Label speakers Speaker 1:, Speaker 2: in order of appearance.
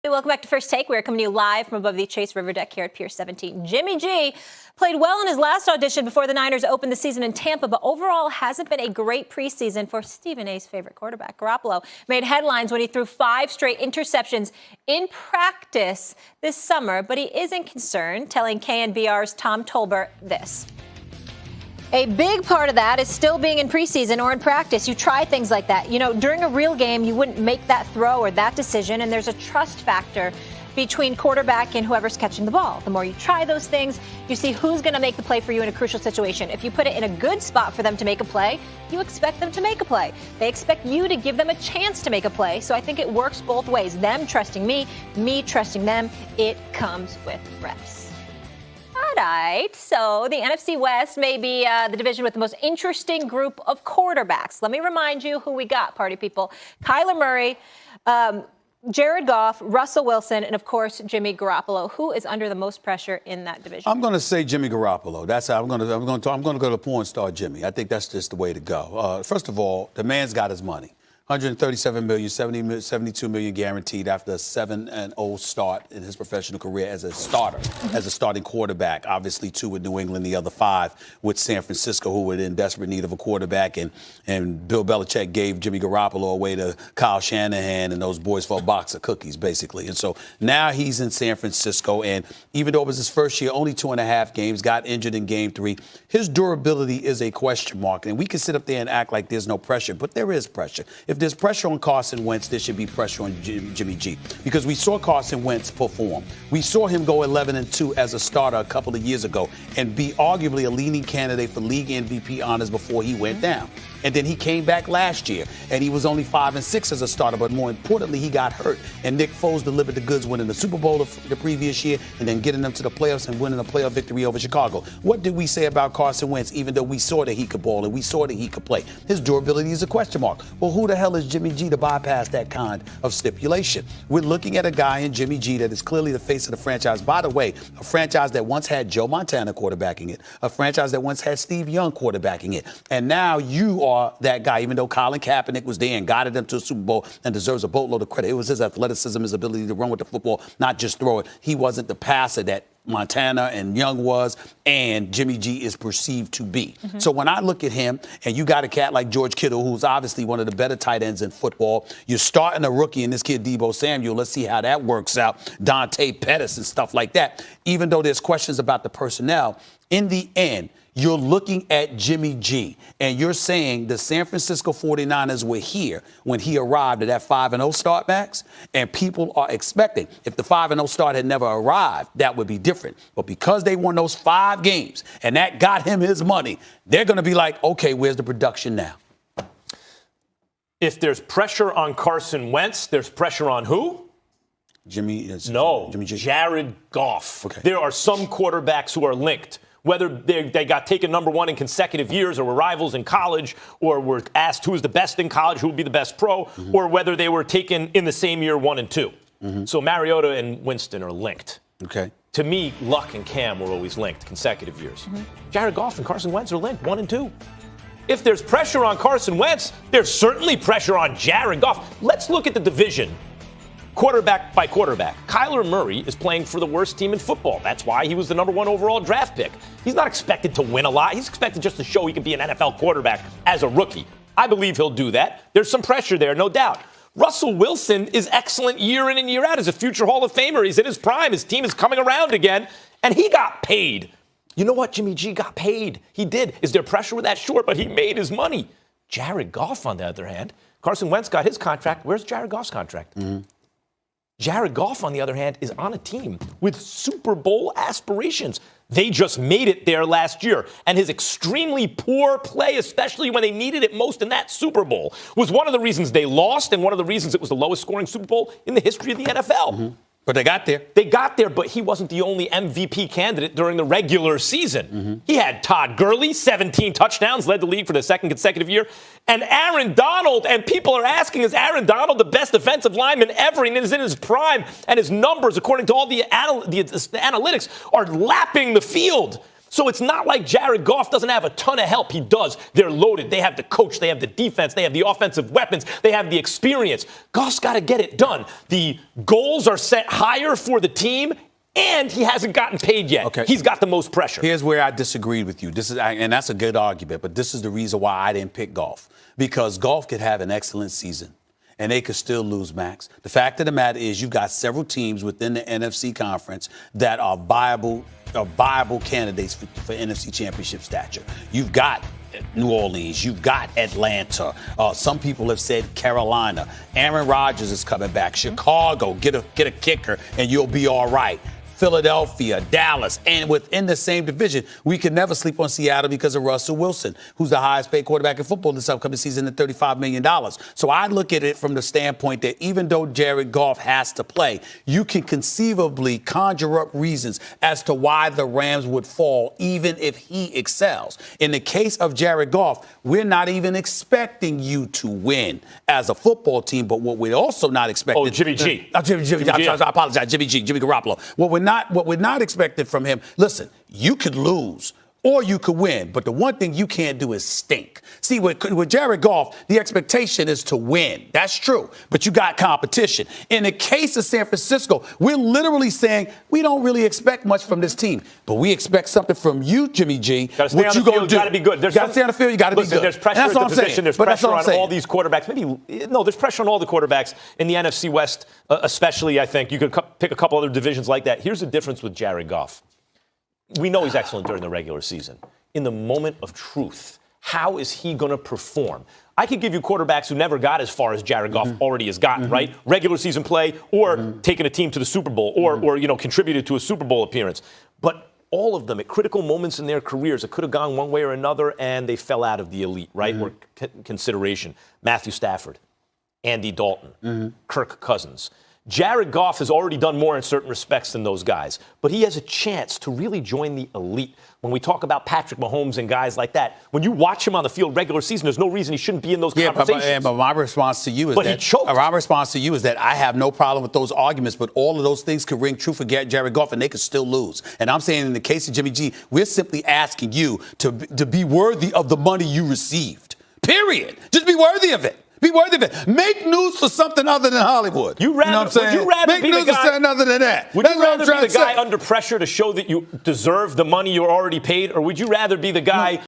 Speaker 1: Hey, welcome back to First Take. We're coming to you live from above the Chase River deck here at Pier 17. Jimmy G played well in his last audition before the Niners opened the season in Tampa, but overall hasn't been a great preseason for Stephen A's favorite quarterback. Garoppolo made headlines when he threw 5 straight interceptions in practice this summer, but he isn't concerned, telling KNBR's Tom Tolbert this. A big part of that is still being in preseason or in practice. You try things like that. You know, during a real game, you wouldn't make that throw or that decision, and there's a trust factor between quarterback and whoever's catching the ball. The more you try those things, you see who's going to make the play for you in a crucial situation. If you put it in a good spot for them to make a play, you expect them to make a play. They expect you to give them a chance to make a play. So I think it works both ways. Them trusting me trusting them. It comes with reps. All right, so the NFC West may be the division with the most interesting group of quarterbacks. Let me remind you who we got, party people. Kyler Murray, Jared Goff, Russell Wilson, and, of course, Jimmy Garoppolo. Who is under the most pressure in that division? I'm
Speaker 2: going to say Jimmy Garoppolo. That's how I'm going to go to porn star Jimmy. I think that's just the way to go. First of all, the man's got his money. $137 million, $72 million guaranteed after a 7-0 start in his professional career as a starter, as a starting quarterback. Obviously, 2 with New England, the other 5 with San Francisco, who were in desperate need of a quarterback. And Bill Belichick gave Jimmy Garoppolo away to Kyle Shanahan and those boys for a box of cookies, basically. And so now he's in San Francisco. And even though it was his first year, only 2.5 games, got injured in game 3, his durability is a question mark. And we can sit up there and act like there's no pressure, but there is pressure. If there's pressure on Carson Wentz, there should be pressure on Jimmy G, because we saw Carson Wentz perform. We saw him go 11-2 as a starter a couple of years ago and be arguably a leading candidate for league MVP honors before he went down. And then he came back last year, and he was only 5-6 as a starter. But more importantly, he got hurt. And Nick Foles delivered the goods, winning the Super Bowl the previous year and then getting them to the playoffs and winning a playoff victory over Chicago. What did we say about Carson Wentz, even though we saw that he could ball and we saw that he could play? His durability is a question mark. Well, who the hell is Jimmy G to bypass that kind of stipulation? We're looking at a guy in Jimmy G that is clearly the face of the franchise. By the way, a franchise that once had Joe Montana quarterbacking it, a franchise that once had Steve Young quarterbacking it. And now you are that guy, even though Colin Kaepernick was there and guided them to a Super Bowl and deserves a boatload of credit. It was his athleticism, his ability to run with the football, not just throw it. He wasn't the passer that Montana and Young was, and Jimmy G is perceived to be. So when I look at him, and you got a cat like George Kittle, who's obviously one of the better tight ends in football, you're starting a rookie in this kid Deebo Samuel. Let's see how that works out. Dante Pettis and stuff like that. Even though there's questions about the personnel, in the end, you're looking at Jimmy G, and you're saying the San Francisco 49ers were here when he arrived at that 5-0 start, Max, and people are expecting. If the 5-0 start had never arrived, that would be different. But because they won those 5 games, and that got him his money, they're going to be like, okay, where's the production now?
Speaker 3: If there's pressure on Carson Wentz, there's pressure on who?
Speaker 2: Jimmy G.
Speaker 3: Jared Goff.
Speaker 2: Okay.
Speaker 3: There are some quarterbacks who are linked. Whether they got taken number 1 in consecutive years or were rivals in college or were asked who was the best in college, who would be the best pro, or whether they were taken in the same year 1 and 2. So Mariota and Winston are linked.
Speaker 2: Okay.
Speaker 3: To me, Luck and Cam were always linked consecutive years. Jared Goff and Carson Wentz are linked 1 and 2. If there's pressure on Carson Wentz, there's certainly pressure on Jared Goff. Let's look at the division. Quarterback by quarterback. Kyler Murray is playing for the worst team in football. That's why he was the number 1 overall draft pick. He's not expected to win a lot. He's expected just to show he can be an NFL quarterback as a rookie. I believe he'll do that. There's some pressure there, no doubt. Russell Wilson is excellent year in and year out as a future Hall of Famer. He's in his prime. His team is coming around again, and he got paid. You know what? Jimmy G got paid. He did. Is there pressure with that? Sure, but he made his money. Jared Goff, on the other hand, Carson Wentz got his contract. Where's Jared Goff's contract? Jared Goff, on the other hand, is on a team with Super Bowl aspirations. They just made it there last year. And his extremely poor play, especially when they needed it most in that Super Bowl, was one of the reasons they lost and one of the reasons it was the lowest scoring Super Bowl in the history of the NFL.
Speaker 2: But they got there.
Speaker 3: They got there, but he wasn't the only MVP candidate during the regular season. He had Todd Gurley, 17 touchdowns, led the league for the 2nd consecutive year. And Aaron Donald, and people are asking, is Aaron Donald the best defensive lineman ever? And is in his prime, and his numbers, according to all the analytics, are lapping the field. So it's not like Jared Goff doesn't have a ton of help. He does. They're loaded. They have the coach. They have the defense. They have the offensive weapons. They have the experience. Goff's got to get it done. The goals are set higher for the team, and he hasn't gotten paid yet.
Speaker 2: Okay.
Speaker 3: He's got the most pressure.
Speaker 2: Here's where I disagreed with you. And that's a good argument, but this is the reason why I didn't pick Goff. Because Goff could have an excellent season, and they could still lose, Max. The fact of the matter is you've got several teams within the NFC conference that are viable candidates for NFC championship stature. You've got New Orleans. You've got Atlanta. Some people have said Carolina. Aaron Rodgers is coming back. Chicago, get a kicker, and you'll be all right. Philadelphia, Dallas, and within the same division, we can never sleep on Seattle because of Russell Wilson, who's the highest paid quarterback in football this upcoming season at $35 million. So I look at it from the standpoint that even though Jared Goff has to play, you can conceivably conjure up reasons as to why the Rams would fall, even if he excels. In the case of Jared Goff, we're not even expecting you to win as a football team, but what we're also not expecting.
Speaker 3: Oh, Jimmy G.
Speaker 2: I apologize, Jimmy Garoppolo. What we're not expecting from him, listen, you could lose or you could win, but the one thing you can't do is stink. See, with Jared Goff, the expectation is to win. That's true, but you got competition. In the case of San Francisco, we're literally saying we don't really expect much from this team, but we expect something from you, Jimmy G.
Speaker 3: Got to stay on the field, got to be good.
Speaker 2: You got to stay on the field, you got to be good.
Speaker 3: There's pressure at the position, there's pressure on all these quarterbacks. There's pressure on all the quarterbacks in the NFC West, especially, I think. You could pick a couple other divisions like that. Here's the difference with Jared Goff. We know he's excellent during the regular season. In the moment of truth, how is he going to perform? I could give you quarterbacks who never got as far as Jared Goff already has gotten, right? Regular season play or taking a team to the Super Bowl or contributed to a Super Bowl appearance. But all of them at critical moments in their careers, it could have gone one way or another, and they fell out of the elite, right? Or consideration. Matthew Stafford, Andy Dalton, Kirk Cousins. Jared Goff has already done more in certain respects than those guys, but he has a chance to really join the elite. When we talk about Patrick Mahomes and guys like that, when you watch him on the field regular season, there's no reason he shouldn't be in those conversations.
Speaker 2: But my response to you is
Speaker 3: he choked.
Speaker 2: My response to you is that I have no problem with those arguments, but all of those things could ring true for Jared Goff, and they could still lose. And I'm saying in the case of Jimmy G, we're simply asking you to be worthy of the money you received. Period. Just be worthy of it. Be worthy of it. Make news for something other than Hollywood.
Speaker 3: You know what I'm saying? Would you rather
Speaker 2: Make
Speaker 3: be
Speaker 2: news
Speaker 3: the
Speaker 2: for
Speaker 3: guy,
Speaker 2: something other than that.
Speaker 3: Would you rather be the guy under pressure to show that you deserve the money you're already paid, or would you rather be the guy